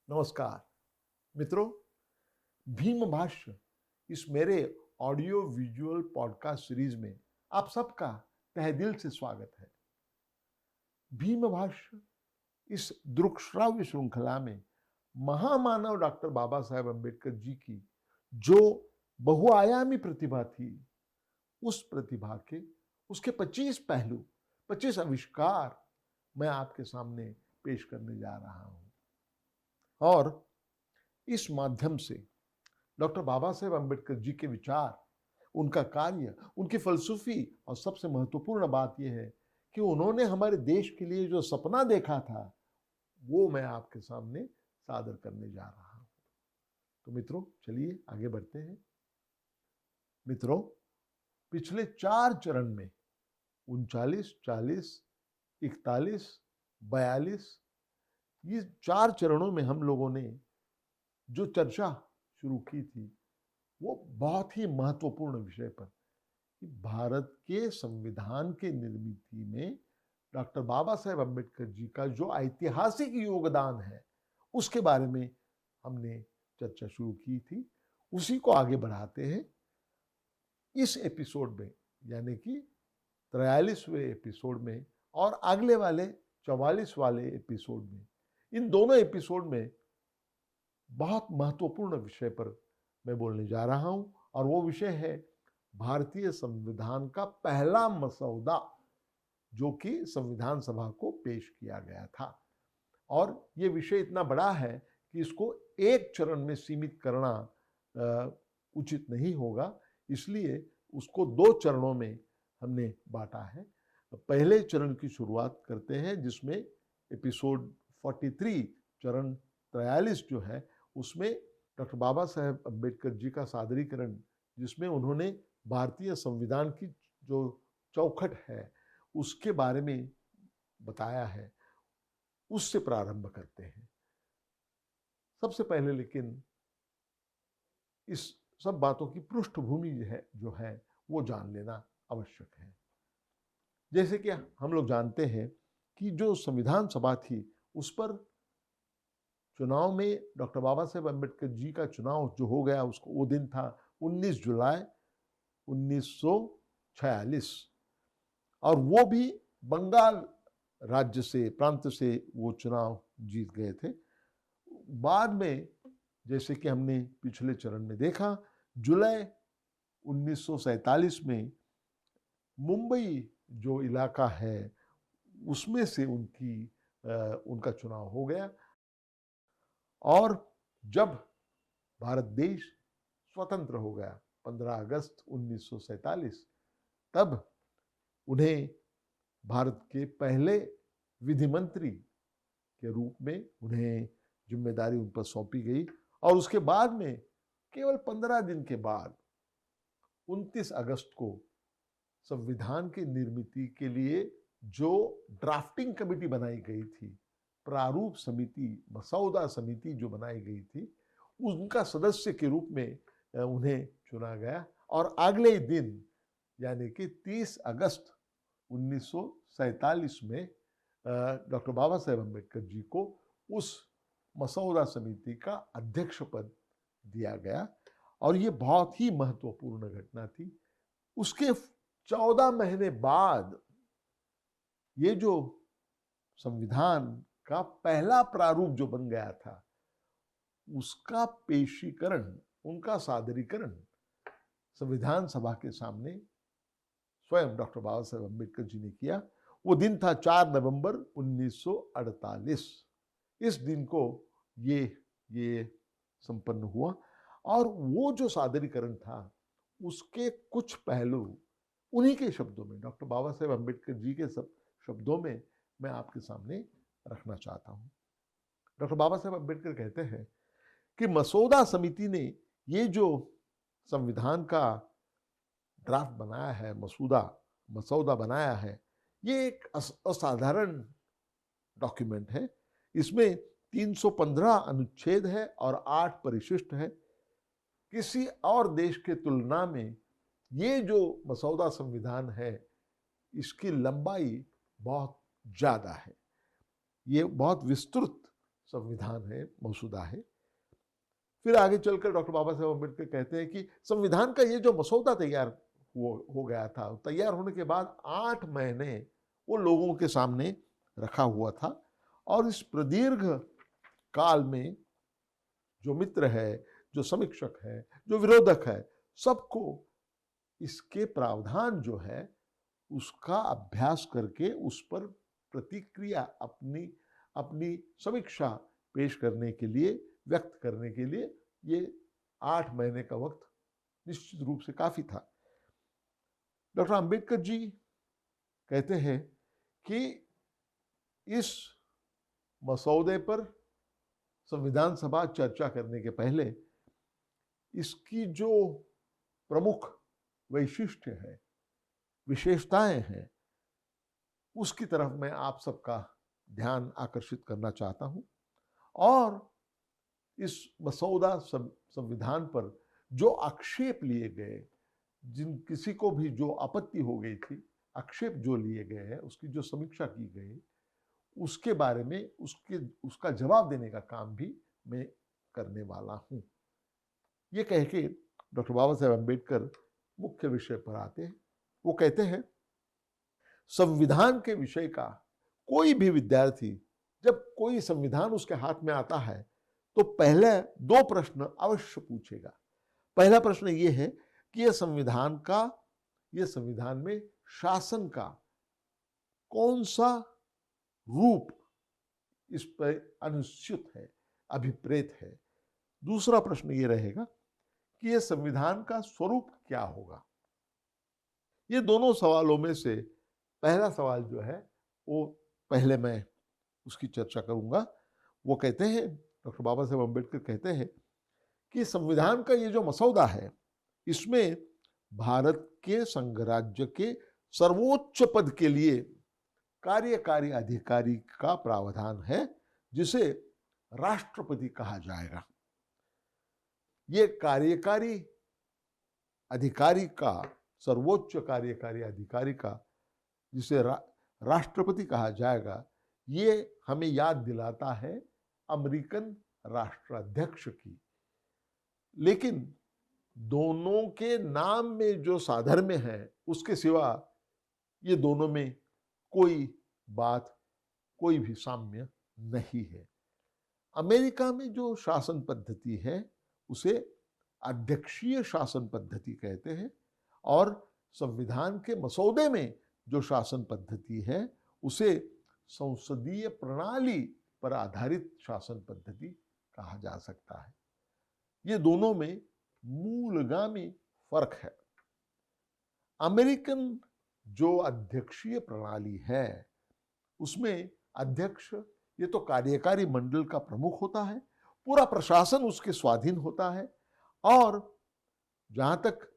नमस्कार मित्रों, भीम भाष्य इस मेरे ऑडियो विजुअल पॉडकास्ट सीरीज में आप सबका तहे दिल से स्वागत है। भीम भाष्य इस दृक्श्राव्य श्रृंखला में महामानव डॉक्टर बाबा साहेब अम्बेडकर जी की जो बहुआयामी प्रतिभा थी, उस प्रतिभा के उसके 25 पहलू, 25 आविष्कार मैं आपके सामने पेश करने जा रहा हूं। और इस माध्यम से डॉक्टर बाबा साहेब अम्बेडकर जी के विचार, उनका कार्य, उनकी फलसफी और सबसे महत्वपूर्ण बात यह है कि उन्होंने हमारे देश के लिए जो सपना देखा था वो मैं आपके सामने सादर करने जा रहा हूं। तो मित्रों, चलिए आगे बढ़ते हैं। मित्रों, पिछले 4 चरण में 39, 40, 41, 42 ये 4 चरणों में हम लोगों ने जो चर्चा शुरू की थी वो बहुत ही महत्वपूर्ण विषय पर कि भारत के संविधान के निर्मित में डॉक्टर बाबा साहेब अम्बेडकर जी का जो ऐतिहासिक योगदान है उसके बारे में हमने चर्चा शुरू की थी। उसी को आगे बढ़ाते हैं इस एपिसोड में, यानी कि 43वें एपिसोड में और अगले वाले 44 वाले एपिसोड में। इन दोनों एपिसोड में बहुत महत्वपूर्ण विषय पर मैं बोलने जा रहा हूं और वो विषय है भारतीय संविधान का पहला मसौदा जो कि संविधान सभा को पेश किया गया था। और ये विषय इतना बड़ा है कि इसको एक चरण में सीमित करना उचित नहीं होगा, इसलिए उसको 2 चरणों में हमने बांटा है। पहले चरण की शुरुआत करते हैं जिसमें एपिसोड 43 चरण 43 जो है उसमें डॉक्टर बाबा साहेब अम्बेडकर जी का सादरीकरण, जिसमें उन्होंने भारतीय संविधान की जो चौखट है उसके बारे में बताया है, उससे प्रारंभ करते हैं। सबसे पहले लेकिन इस सब बातों की पृष्ठभूमि जो है वो जान लेना आवश्यक है। जैसे कि हम लोग जानते हैं कि जो संविधान सभा थी उस पर चुनाव में डॉक्टर बाबा साहेब अम्बेडकर जी का चुनाव जो हो गया उसको वो दिन था 19 जुलाई 1946 और वो भी बंगाल राज्य से, प्रांत से वो चुनाव जीत गए थे। बाद में जैसे कि हमने पिछले चरण में देखा, जुलाई 1947 में मुंबई जो इलाका है उसमें से उनका चुनाव हो गया। और जब भारत देश स्वतंत्र हो गया 15 अगस्त 1947, तब उन्हें भारत के पहले विधि मंत्री के रूप में उन्हें जिम्मेदारी उन पर सौंपी गई। और उसके बाद में केवल 15 दिन के बाद 29 अगस्त को संविधान की निर्मित के लिए जो ड्राफ्टिंग कमेटी बनाई गई थी, प्रारूप समिति, मसौदा समिति जो बनाई गई थी, उनका सदस्य के रूप में उन्हें चुना गया। और अगले दिन यानी कि 30 अगस्त 1947 में डॉक्टर बाबा साहेब अम्बेडकर जी को उस मसौदा समिति का अध्यक्ष पद दिया गया। और ये बहुत ही महत्वपूर्ण घटना थी। उसके 14 महीने बाद ये जो संविधान का पहला प्रारूप जो बन गया था उसका पेशीकरण, उनका सादरीकरण संविधान सभा के सामने स्वयं डॉक्टर बाबा साहेब अम्बेडकर जी ने किया। वो दिन था 4 नवंबर 1948। इस दिन को ये संपन्न हुआ। और वो जो सादरीकरण था उसके कुछ पहलू उन्हीं के शब्दों में, डॉक्टर बाबा साहेब अम्बेडकर जी के शब्दों में मैं आपके सामने रखना चाहता हूं। डॉक्टर बाबा साहेब अम्बेडकर कहते हैं कि मसौदा समिति ने ये जो संविधान का ड्राफ्ट बनाया है, मसौदा बनाया है, ये एक असाधारण डॉक्यूमेंट है। इसमें 315 अनुच्छेद है और 8 परिशिष्ट है। किसी और देश के तुलना में ये जो मसौदा संविधान है इसकी लंबाई बहुत ज़्यादा है। ये बहुत विस्तृत संविधान है, मसौदा है। फिर आगे चलकर डॉक्टर बाबा साहेब अम्बेडकर कहते हैं कि संविधान का ये जो मसौदा तैयार हो गया था, तैयार होने के बाद 8 महीने वो लोगों के सामने रखा हुआ था, और इस प्रदीर्घ काल में जो मित्र है, जो समीक्षक है, जो विरोधक है, सबको इसके प्रावधान जो है उसका अभ्यास करके उस पर प्रतिक्रिया, अपनी अपनी समीक्षा पेश करने के लिए, व्यक्त करने के लिए ये 8 महीने का वक्त निश्चित रूप से काफी था। डॉक्टर अंबेडकर जी कहते हैं कि इस मसौदे पर संविधान सभा चर्चा करने के पहले इसकी जो प्रमुख वैशिष्ट्य है, विशेषताएं हैं, उसकी तरफ मैं आप सबका ध्यान आकर्षित करना चाहता हूं। और इस मसौदा संविधान पर जो आक्षेप लिए गए, जिन किसी को भी जो आपत्ति हो गई थी, आक्षेप जो लिए गए हैं, उसकी जो समीक्षा की गई, उसके बारे में उसका जवाब देने का काम भी मैं करने वाला हूं। ये कह के डॉक्टर बाबा साहेब अम्बेडकर मुख्य विषय पर आते हैं। वो कहते हैं, संविधान के विषय का कोई भी विद्यार्थी जब कोई संविधान उसके हाथ में आता है तो पहले 2 प्रश्न अवश्य पूछेगा। पहला प्रश्न ये है कि यह संविधान में शासन का कौन सा रूप इस पर अनुचित है, अभिप्रेत है। दूसरा प्रश्न ये रहेगा कि यह संविधान का स्वरूप क्या होगा। ये दोनों सवालों में से पहला सवाल जो है वो पहले मैं उसकी चर्चा करूंगा। वो कहते हैं, डॉक्टर बाबा साहेब अम्बेडकर कहते हैं कि संविधान का ये जो मसौदा है, इसमें भारत के संघराज्य के सर्वोच्च पद के लिए कार्यकारी अधिकारी का प्रावधान है, जिसे राष्ट्रपति कहा जाएगा। ये कार्यकारी अधिकारी का, सर्वोच्च कार्यकारी अधिकारी का, जिसे राष्ट्रपति कहा जाएगा, ये हमें याद दिलाता है अमेरिकन राष्ट्राध्यक्ष की। लेकिन दोनों के नाम में जो साधर्म्य है, उसके सिवा ये दोनों में कोई बात, कोई भी साम्य नहीं है। अमेरिका में जो शासन पद्धति है उसे अध्यक्षीय शासन पद्धति कहते हैं, और संविधान के मसौदे में जो शासन पद्धति है उसे संसदीय प्रणाली पर आधारित शासन पद्धति कहा जा सकता है। ये दोनों में मूलगामी फर्क है। अमेरिकन जो अध्यक्षीय प्रणाली है उसमें अध्यक्ष, ये तो कार्यकारी मंडल का प्रमुख होता है, पूरा प्रशासन उसके स्वाधीन होता है, और जहां तक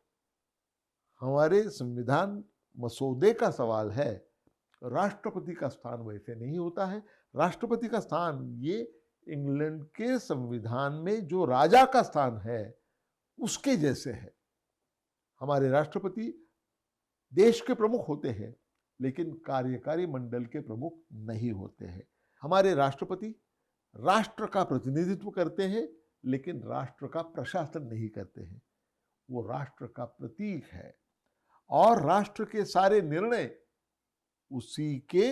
हमारे संविधान मसौदे का सवाल है, राष्ट्रपति का स्थान वैसे नहीं होता है। राष्ट्रपति का स्थान ये इंग्लैंड के संविधान में जो राजा का स्थान है उसके जैसे है। हमारे राष्ट्रपति देश के प्रमुख होते हैं, लेकिन कार्यकारी मंडल के प्रमुख नहीं होते हैं। हमारे राष्ट्रपति राष्ट्र का प्रतिनिधित्व करते हैं, लेकिन राष्ट्र का प्रशासन नहीं करते हैं। वो राष्ट्र का प्रतीक है, और राष्ट्र के सारे निर्णय उसी के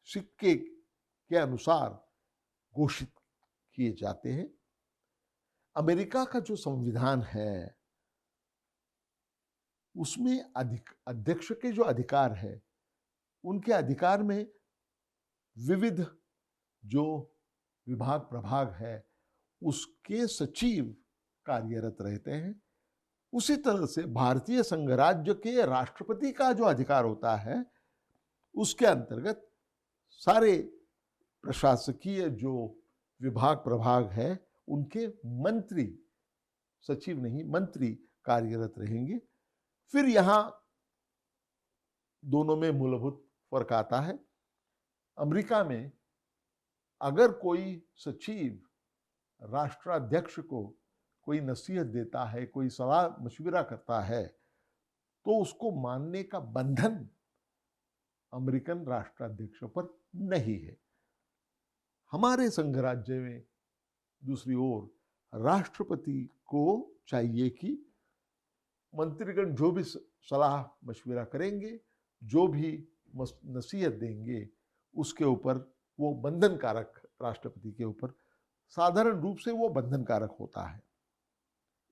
सिक्के के अनुसार घोषित किए जाते हैं। अमेरिका का जो संविधान है उसमें अध्यक्ष के जो अधिकार है, उनके अधिकार में विविध जो विभाग प्रभाग है उसके सचिव कार्यरत रहते हैं। उसी तरह से भारतीय संघराज्य के राष्ट्रपति का जो अधिकार होता है उसके अंतर्गत सारे प्रशासकीय जो विभाग प्रभाग है उनके मंत्री, सचिव नहीं मंत्री कार्यरत रहेंगे। फिर यहां दोनों में मूलभूत फर्क आता है। अमेरिका में अगर कोई सचिव राष्ट्राध्यक्ष को कोई नसीहत देता है, कोई सलाह मशविरा करता है, तो उसको मानने का बंधन अमेरिकन राष्ट्राध्यक्ष पर नहीं है। हमारे संघ राज्य में दूसरी ओर राष्ट्रपति को चाहिए कि मंत्रीगण जो भी सलाह मशविरा करेंगे, जो भी नसीहत देंगे, उसके ऊपर वो बंधनकारक, राष्ट्रपति के ऊपर साधारण रूप से वो बंधनकारक होता है।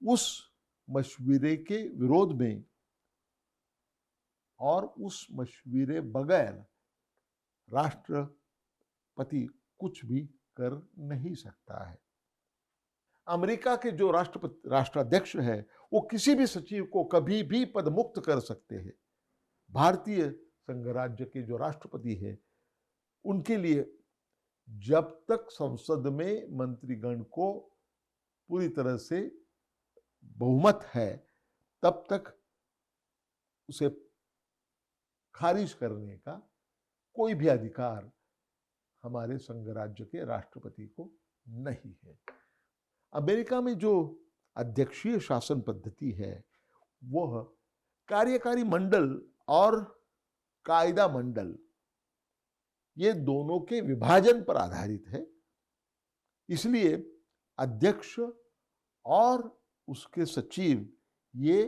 उस मशविरे के विरोध में और उस मशविरे बगैर राष्ट्रपति कुछ भी कर नहीं सकता है। अमेरिका के जो राष्ट्राध्यक्ष है वो किसी भी सचिव को कभी भी पदमुक्त कर सकते हैं। भारतीय संघ राज्य के जो राष्ट्रपति है उनके लिए जब तक संसद में मंत्रीगण को पूरी तरह से बहुमत है तब तक उसे खारिज करने का कोई भी अधिकार हमारे संघ राज्य के राष्ट्रपति को नहीं है। अमेरिका में जो अध्यक्षीय शासन पद्धति है वह कार्यकारी मंडल और कायदा मंडल ये दोनों के विभाजन पर आधारित है। इसलिए अध्यक्ष और उसके सचिव ये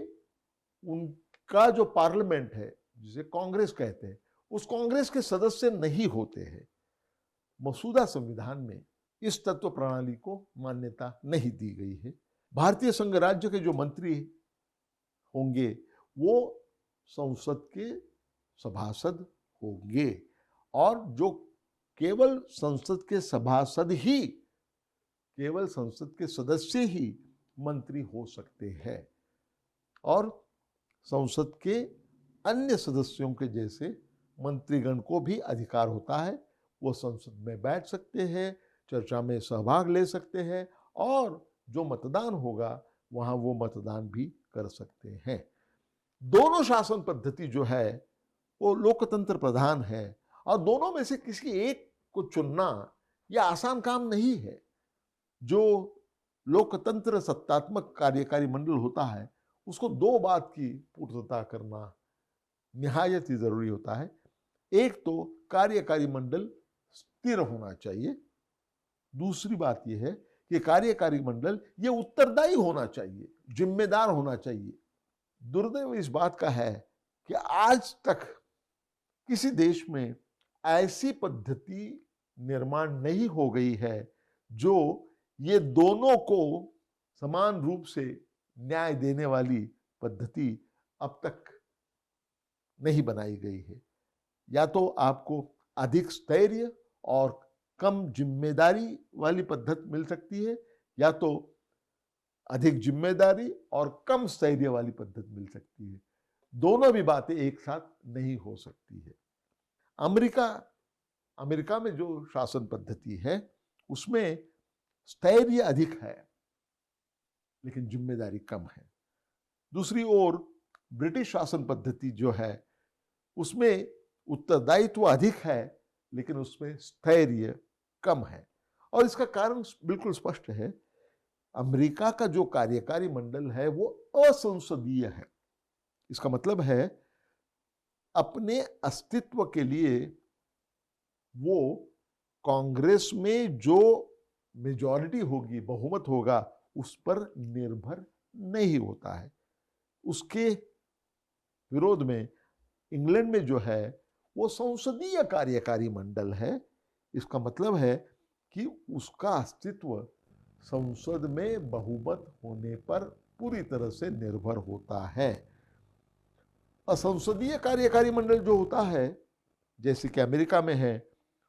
उनका जो पार्लियामेंट है जिसे कांग्रेस कहते हैं उस कांग्रेस के सदस्य नहीं होते हैं। मसौदा संविधान में इस तत्व प्रणाली को मान्यता नहीं दी गई है। भारतीय संघ राज्य के जो मंत्री होंगे वो संसद के सभासद होंगे और जो केवल संसद के सभासद ही, केवल संसद के सदस्य ही मंत्री हो सकते हैं और संसद के अन्य सदस्यों के जैसे मंत्रीगण को भी अधिकार होता है। वो संसद में बैठ सकते हैं, चर्चा में सहभाग ले सकते हैं और जो मतदान होगा वहां वो मतदान भी कर सकते हैं। दोनों शासन पद्धति जो है वो लोकतंत्र प्रधान है और दोनों में से किसी एक को चुनना यह आसान काम नहीं है। जो लोकतंत्र सत्तात्मक कार्यकारी मंडल होता है उसको दो बात की पूर्तता करना निहायत ही जरूरी होता है। एक तो कार्यकारी मंडल स्थिर होना चाहिए, दूसरी बात यह है कि कार्यकारी मंडल ये उत्तरदायी होना चाहिए, जिम्मेदार होना चाहिए। दुर्दैव इस बात का है कि आज तक किसी देश में ऐसी पद्धति निर्माण नहीं हो गई है जो ये दोनों को समान रूप से न्याय देने वाली पद्धति अब तक नहीं बनाई गई है। या तो आपको अधिक स्थैर्य और कम जिम्मेदारी वाली पद्धति मिल सकती है या तो अधिक जिम्मेदारी और कम स्थैर्य वाली पद्धति मिल सकती है। दोनों भी बातें एक साथ नहीं हो सकती है। अमेरिका में जो शासन पद्धति है उसमें स्थैर्य अधिक है लेकिन जिम्मेदारी कम है। दूसरी ओर ब्रिटिश शासन पद्धति जो है उसमें उत्तरदायित्व अधिक है लेकिन उसमें स्थैर्य कम है और इसका कारण बिल्कुल स्पष्ट है। अमेरिका का जो कार्यकारी मंडल है वो असंसदीय है। इसका मतलब है अपने अस्तित्व के लिए वो कांग्रेस में जो मेजॉरिटी होगी, बहुमत होगा, उस पर निर्भर नहीं होता है। उसके विरोध में इंग्लैंड में जो है वो संसदीय कार्यकारी मंडल है। इसका मतलब है कि उसका अस्तित्व संसद में बहुमत होने पर पूरी तरह से निर्भर होता है। असंसदीय कार्यकारी मंडल जो होता है जैसे कि अमेरिका में है,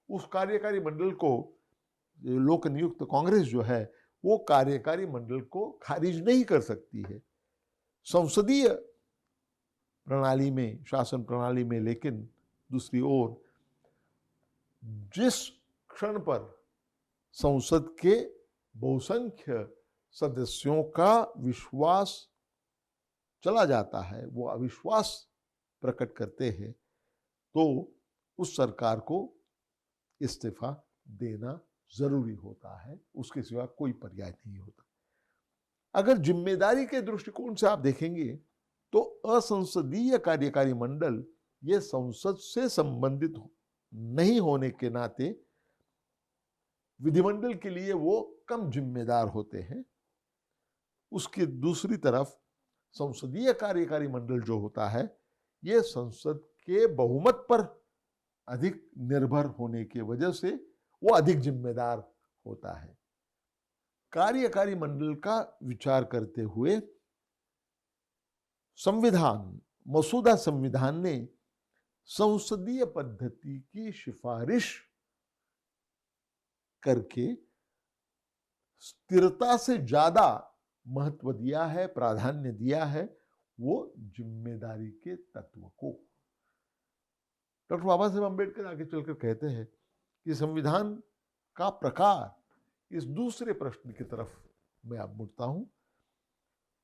उस कार्यकारी मंडल को लोक नियुक्त कांग्रेस जो है वो कार्यकारी मंडल को खारिज नहीं कर सकती है। संसदीय प्रणाली में, शासन प्रणाली में लेकिन दूसरी ओर जिस क्षण पर संसद के बहुसंख्य सदस्यों का विश्वास चला जाता है, वो अविश्वास प्रकट करते हैं, तो उस सरकार को इस्तीफा देना जरूरी होता है। उसके सिवा कोई पर्याय नहीं होता। अगर जिम्मेदारी के दृष्टिकोण से आप देखेंगे तो असंसदीय कार्यकारी मंडल ये संसद से संबंधित नहीं होने के नाते विधिमंडल के लिए वो कम जिम्मेदार होते हैं। उसकी दूसरी तरफ संसदीय कार्यकारी मंडल जो होता है, ये संसद के बहुमत पर अधिक निर्भर होने की वजह से वो अधिक जिम्मेदार होता है। कार्यकारी मंडल का विचार करते हुए मसौदा संविधान ने संसदीय पद्धति की सिफारिश करके स्थिरता से ज्यादा महत्व दिया है, प्राधान्य दिया है वो जिम्मेदारी के तत्व को। डॉक्टर बाबा साहेब अम्बेडकर आगे चलकर कहते हैं कि संविधान का प्रकार, इस दूसरे प्रश्न की तरफ मैं अब मुड़ता हूं।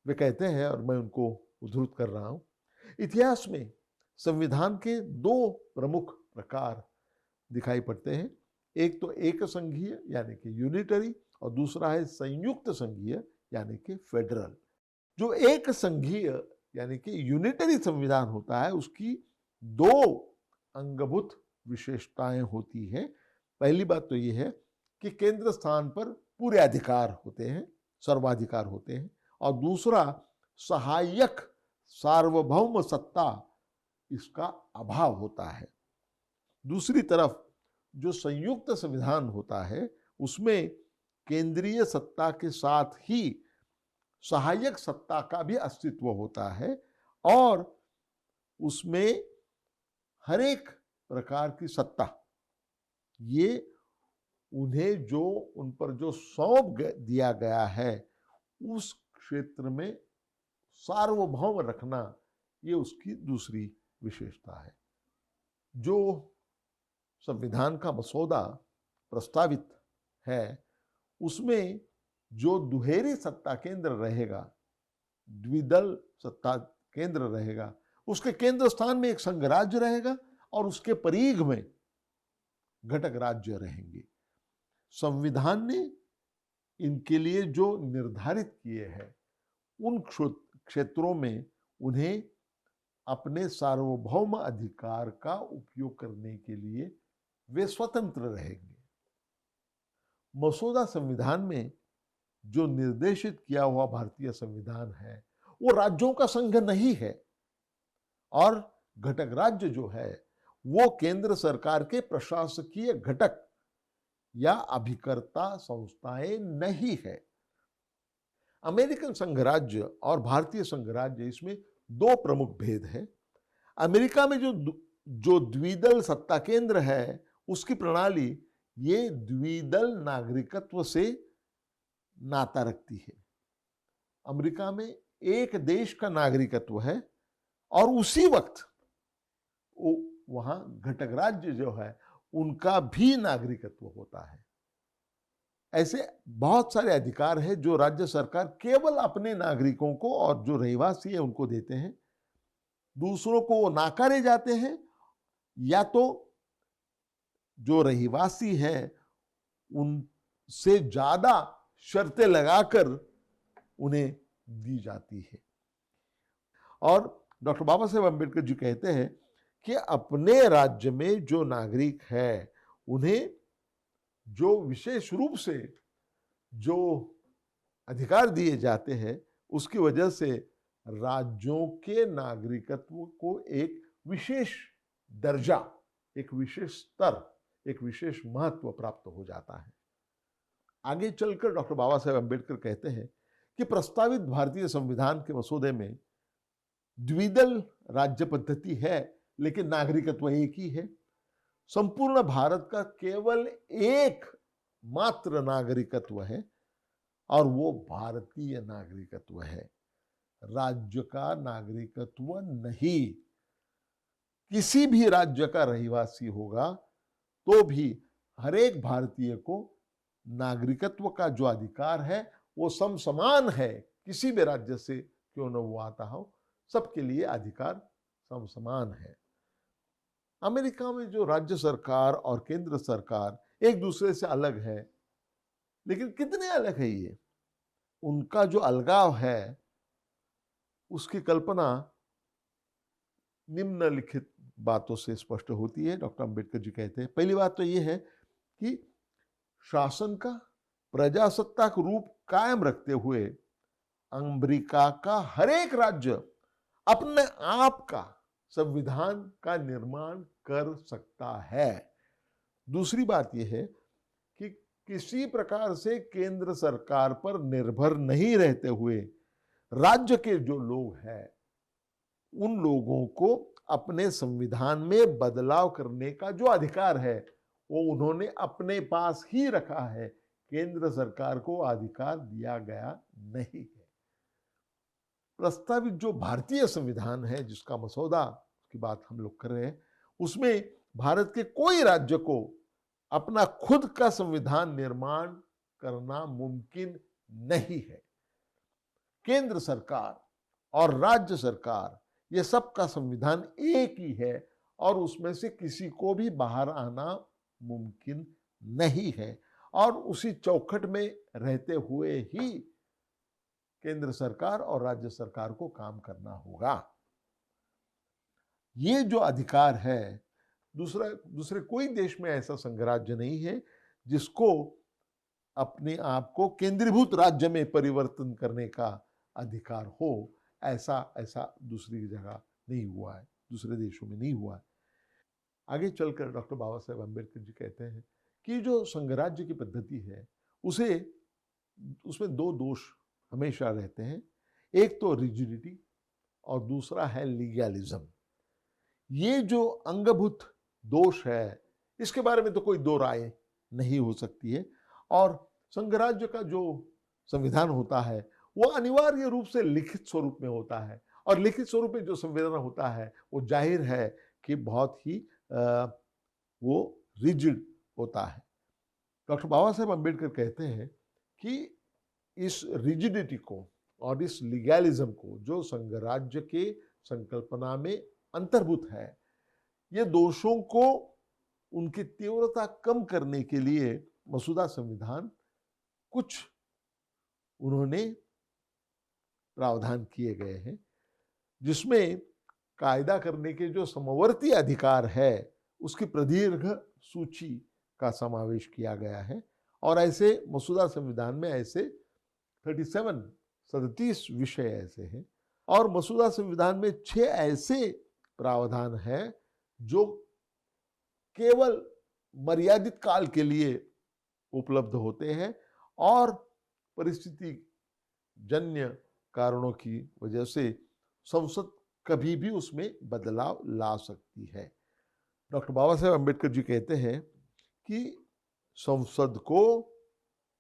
वे कहते हैं, और मैं उनको उद्धृत कर रहा हूं, इतिहास में संविधान के दो प्रमुख प्रकार दिखाई पड़ते हैं। एक तो एक संघीय यानी कि यूनिटरी, और दूसरा है संयुक्त संघीय यानी कि फेडरल। जो एक संघीय यानी कि यूनिटरी संविधान होता है, उसकी दो अंगभूत विशेषताएं होती हैं। पहली बात तो यह है कि केंद्र स्थान पर पूरे अधिकार होते हैं, सर्वाधिकार होते हैं, और दूसरा सहायक सार्वभौम सत्ता इसका अभाव होता है। दूसरी तरफ जो संयुक्त संविधान होता है, उसमें केंद्रीय सत्ता के साथ ही सहायक सत्ता का भी अस्तित्व होता है, और उसमें हर एक प्रकार की सत्ता ये उन्हें जो उन पर जो सौंप दिया गया है उस क्षेत्र में सार्वभौम रखना, ये उसकी दूसरी विशेषता है। जो संविधान का मसौदा प्रस्तावित है उसमें जो दुहेरी सत्ता केंद्र रहेगा, द्विदल सत्ता केंद्र रहेगा, उसके केंद्र स्थान में एक संघ राज्य रहेगा और उसके परिघ में घटक राज्य रहेंगे। संविधान ने इनके लिए जो निर्धारित किए हैं उन क्षेत्रों में उन्हें अपने सार्वभौम अधिकार का उपयोग करने के लिए वे स्वतंत्र रहेंगे। मसौदा संविधान में जो निर्देशित किया हुआ भारतीय संविधान है वो राज्यों का संघ नहीं है, और घटक राज्य जो है वो केंद्र सरकार के प्रशासकीय घटक या अभिकर्ता संस्थाएं नहीं है। अमेरिकन संघराज्य और भारतीय संघराज्य, इसमें दो प्रमुख भेद है। अमेरिका में जो द्विदल सत्ता केंद्र है उसकी प्रणाली ये द्विदल नागरिकत्व से नाता रखती है। अमेरिका में एक देश का नागरिकत्व है और उसी वक्त वहां घटक राज्य जो है उनका भी नागरिकत्व होता है। ऐसे बहुत सारे अधिकार हैं जो राज्य सरकार केवल अपने नागरिकों को और जो रहवासी है उनको देते हैं। दूसरों को वो नाकारे जाते हैं, या तो जो रहवासी है उनसे ज्यादा शर्तें लगाकर उन्हें दी जाती है। और डॉक्टर बाबा साहेब अम्बेडकर जी कहते हैं कि अपने राज्य में जो नागरिक है उन्हें जो विशेष रूप से जो अधिकार दिए जाते हैं उसकी वजह से राज्यों के नागरिकत्व को एक विशेष दर्जा, एक विशेष स्तर, एक विशेष महत्व प्राप्त हो जाता है। आगे चलकर डॉक्टर बाबा साहेब अम्बेडकर कहते हैं कि प्रस्तावित भारतीय संविधान के मसौदे में द्विदल राज्य पद्धति है, लेकिन नागरिकत्व एक ही है। संपूर्ण भारत का केवल एक मात्र नागरिकत्व है और वो भारतीय नागरिकत्व है, राज्य का नागरिकत्व नहीं। किसी भी राज्य का रहवासी होगा तो भी हर एक भारतीय को नागरिकत्व का जो अधिकार है वो समसमान है। किसी भी राज्य से क्यों न वो आता हो, सबके लिए अधिकार समसमान है। अमेरिका में जो राज्य सरकार और केंद्र सरकार एक दूसरे से अलग है, लेकिन कितने अलग है ये, उनका जो अलगाव है उसकी कल्पना निम्नलिखित बातों से स्पष्ट होती है। डॉक्टर अंबेडकर जी कहते हैं, पहली बात तो ये है कि शासन का प्रजासत्ताक रूप कायम रखते हुए अमेरिका का हर एक राज्य अपने आप का संविधान का निर्माण कर सकता है। दूसरी बात यह है कि किसी प्रकार से केंद्र सरकार पर निर्भर नहीं रहते हुए राज्य के जो लोग हैं उन लोगों को अपने संविधान में बदलाव करने का जो अधिकार है वो उन्होंने अपने पास ही रखा है। केंद्र सरकार को अधिकार दिया गया नहीं है। प्रस्तावित जो भारतीय संविधान है जिसका मसौदा की बात हम लोग कर रहे हैं उसमें भारत के कोई राज्य को अपना खुद का संविधान निर्माण करना मुमकिन नहीं है। केंद्र सरकार और राज्य सरकार ये सबका संविधान एक ही है और उसमें से किसी को भी बाहर आना मुमकिन नहीं है और उसी चौखट में रहते हुए ही केंद्र सरकार और राज्य सरकार को काम करना होगा। ये जो अधिकार है दूसरे कोई देश में ऐसा संघराज्य नहीं है जिसको अपने आप को केंद्रीभूत राज्य में परिवर्तन करने का अधिकार हो। ऐसा दूसरी जगह नहीं हुआ है, दूसरे देशों में नहीं हुआ है। आगे चलकर डॉक्टर बाबा साहेब अम्बेडकर जी कहते हैं कि जो संघराज्य की पद्धति है उसमें दो दोष हमेशा रहते हैं। एक तो रिजिडिटी और दूसरा है लीगलिज्म। ये जो अंगभूत दोष है इसके बारे में तो कोई दो राय नहीं हो सकती है और संघराज्य का जो संविधान होता है वो अनिवार्य रूप से लिखित स्वरूप में होता है और लिखित स्वरूप में जो संविधान होता है वो जाहिर है कि बहुत ही वो रिजिड होता है। डॉक्टर बाबा साहेब अम्बेडकर कहते हैं कि इस रिजिडिटी को और इस लीगलिज्म को जो संघराज्य के संकल्पना में अंतर्भूत है ये दोषों को उनकी तीव्रता कम करने के लिए मसौदा संविधान कुछ उन्होंने प्रावधान किए गए हैं जिसमें कायदा करने के जो समवर्ती अधिकार है उसकी प्रदीर्घ सूची का समावेश किया गया है और ऐसे मसौदा संविधान में ऐसे 37 विषय ऐसे हैं और मसौदा संविधान में 6 ऐसे प्रावधान हैं जो केवल मर्यादित काल के लिए उपलब्ध होते हैं और परिस्थिति जन्य कारणों की वजह से संसद कभी भी उसमें बदलाव ला सकती है। डॉक्टर बाबा साहेब अम्बेडकर जी कहते हैं कि संसद को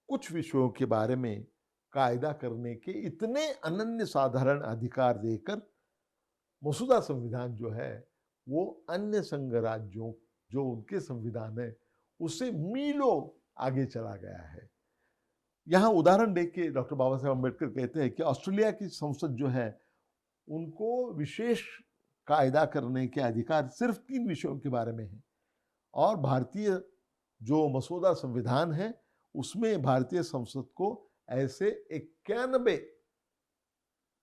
कुछ विषयों के बारे में कायदा करने के इतने अनन्य साधारण अधिकार देकर मसौदा संविधान जो है वो अन्य संघ राज्यों जो उनके संविधान है उससे मीलों आगे चला गया है। यहाँ उदाहरण देके डॉक्टर बाबा साहेब अम्बेडकर कहते हैं कि ऑस्ट्रेलिया की संसद जो है उनको विशेष कायदा करने के अधिकार सिर्फ 3 विषयों के बारे में है और भारतीय जो मसौदा संविधान है उसमें भारतीय संसद को ऐसे 91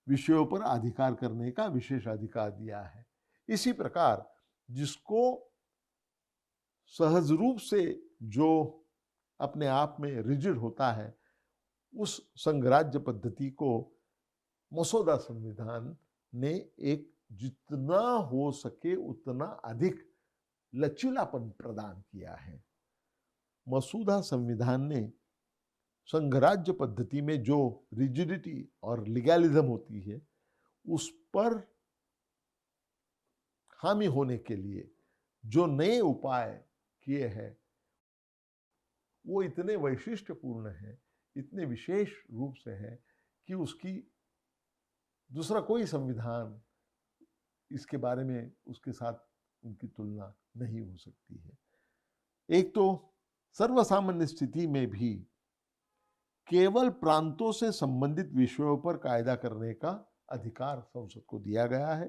विषयों पर अधिकार करने का विशेष अधिकार दिया है। इसी प्रकार जिसको सहज रूप से जो अपने आप में रिजिड होता है उस संघराज्य पद्धति को मसौदा संविधान ने एक जितना हो सके उतना अधिक लचीलापन प्रदान किया है। मसौदा संविधान ने संघराज्य पद्धति में जो रिजिडिटी और लीगलिज्म होती है उस पर हामी होने के लिए जो नए उपाय किए हैं वो इतने वैशिष्ट्यपूर्ण हैं, इतने विशेष रूप से है कि उसकी दूसरा कोई संविधान इसके बारे में उसके साथ उनकी तुलना नहीं हो सकती है। एक तो सर्वसामान्य स्थिति में भी केवल प्रांतों से संबंधित विषयों पर कायदा करने का अधिकार संसद को दिया गया है।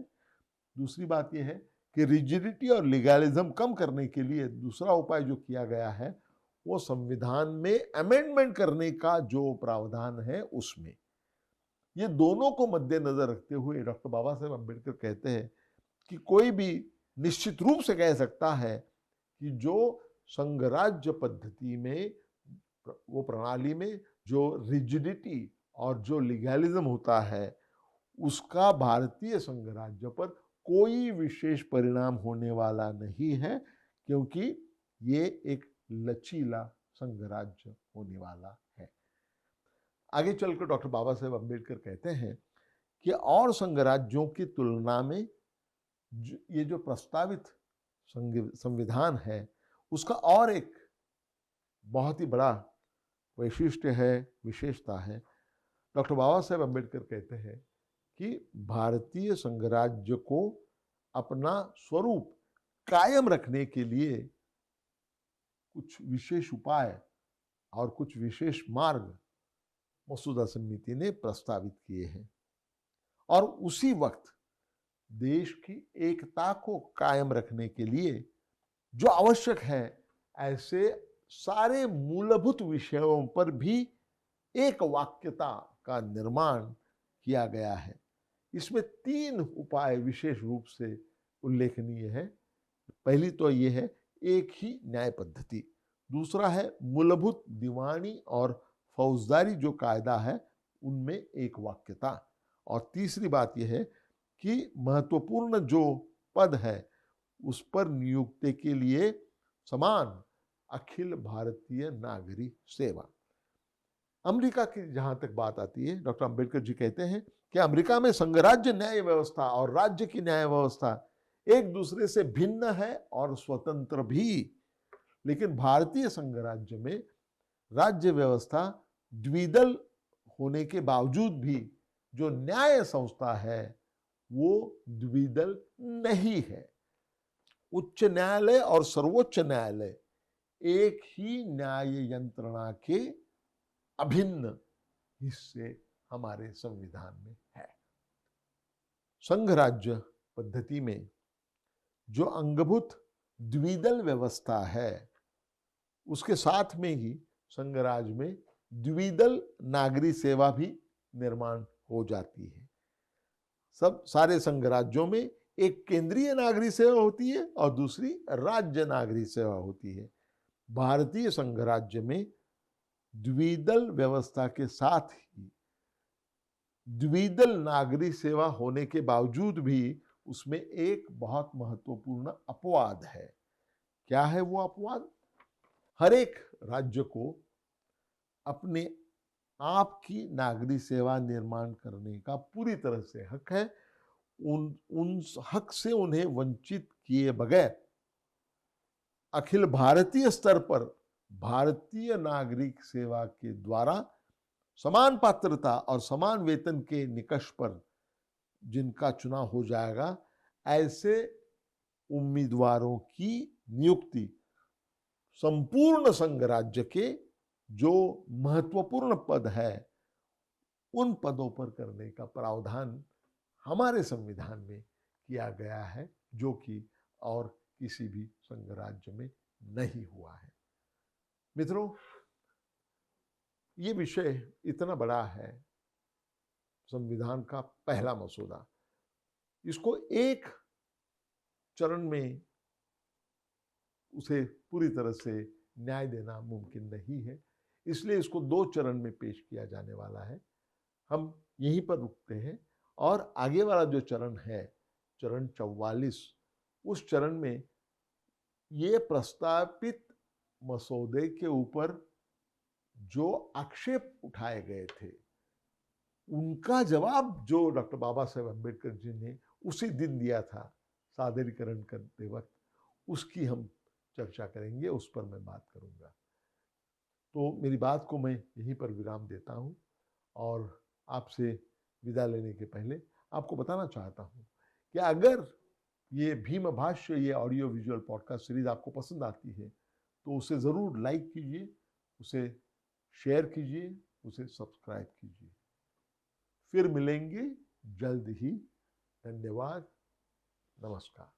दूसरी बात यह है कि रिजिडिटी और लीगलिज्म कम करने के लिए दूसरा उपाय जो किया गया है वो संविधान में अमेंडमेंट करने का जो प्रावधान है उसमें। ये दोनों को मद्देनजर रखते हुए डॉक्टर बाबा साहेब अम्बेडकर कहते हैं कि कोई भी निश्चित रूप से कह सकता है कि जो संघराज्य पद्धति में वो प्रणाली में जो रिजिडिटी और जो लीगैलिज्म होता है, उसका भारतीय संघ राज्य पर कोई विशेष परिणाम होने वाला नहीं है, क्योंकि ये एक लचीला संघ राज्य होने वाला है। आगे चलकर डॉक्टर बाबा साहेब अम्बेडकर कहते हैं कि और संघ राज्यों की तुलना में ये जो प्रस्तावित संविधान है, उसका और एक बहुत ही बड़ा वैशिष्ट्य है, विशेषता है। डॉक्टर बाबा साहेब अम्बेडकर कहते हैं कि भारतीय संघ राज्य को अपना स्वरूप कायम रखने के लिए कुछ विशेष उपाय और कुछ विशेष मार्ग मसूदा समिति ने प्रस्तावित किए हैं, और उसी वक्त देश की एकता को कायम रखने के लिए जो आवश्यक है, ऐसे सारे मूलभूत विषयों पर भी एक वाक्यता का निर्माण किया गया है। इसमें 3 उपाय विशेष रूप से उल्लेखनीय है। पहली तो ये है एक ही न्याय पद्धति, दूसरा है मूलभूत दीवानी और फौजदारी जो कायदा है उनमें एक वाक्यता, और तीसरी बात यह है कि महत्वपूर्ण जो पद है उस पर नियुक्ति के लिए समान अखिल भारतीय नागरिक सेवा। अमेरिका की जहां तक बात आती है, डॉक्टर अंबेडकर जी कहते हैं कि अमेरिका में संघराज्य न्याय व्यवस्था और राज्य की न्याय व्यवस्था एक दूसरे से भिन्न है और स्वतंत्र भी, लेकिन भारतीय संघराज्य में राज्य व्यवस्था द्विदल होने के बावजूद भी जो न्याय संस्था है वो द्विदल नहीं है। उच्च न्यायालय और सर्वोच्च न्यायालय एक ही न्याय यंत्रणा के अभिन्न हिस्से हमारे संविधान में है। संघ राज्य पद्धति में जो अंगभूत द्विदल व्यवस्था है, उसके साथ में ही संघ राज्य में द्विदल नागरिक सेवा भी निर्माण हो जाती है। सब सारे संघ राज्यों में एक केंद्रीय नागरिक सेवा होती है और दूसरी राज्य नागरिक सेवा होती है। भारतीय संघ राज्य में द्विदल व्यवस्था के साथ ही द्विदल नागरिक सेवा होने के बावजूद भी उसमें एक बहुत महत्वपूर्ण अपवाद है। क्या है वो अपवाद? हर एक राज्य को अपने आप की नागरिक सेवा निर्माण करने का पूरी तरह से हक है। उन हक से उन्हें वंचित किए बगैर अखिल भारतीय स्तर पर भारतीय नागरिक सेवा के द्वारा समान पात्रता और समान वेतन के निकष पर जिनका चुनाव हो जाएगा, ऐसे उम्मीदवारों की नियुक्ति संपूर्ण संघ राज्य के जो महत्वपूर्ण पद है उन पदों पर करने का प्रावधान हमारे संविधान में किया गया है, जो कि और किसी भी संघ राज्य में नहीं हुआ है। मित्रों, ये विषय इतना बड़ा है, संविधान का पहला मसौदा, इसको एक चरण में उसे पूरी तरह से न्याय देना मुमकिन नहीं है, इसलिए इसको 2 चरण में पेश किया जाने वाला है। हम यहीं पर रुकते हैं और आगे वाला जो चरण है, चरण 44, उस चरण में ये प्रस्तावित मसौदे के ऊपर जो आक्षेप उठाए गए थे उनका जवाब जो डॉक्टर बाबा साहेब अम्बेडकर जी ने उसी दिन दिया था सादरीकरण करते वक्त, उसकी हम चर्चा करेंगे, उस पर मैं बात करूंगा। तो मेरी बात को मैं यहीं पर विराम देता हूं और आपसे विदा लेने के पहले आपको बताना चाहता हूं कि अगर ये भीम भाष्य, ये ऑडियो विजुअल पॉडकास्ट सीरीज आपको पसंद आती है तो उसे ज़रूर लाइक कीजिए, उसे शेयर कीजिए, उसे सब्सक्राइब कीजिए। फिर मिलेंगे जल्द ही। धन्यवाद। नमस्कार।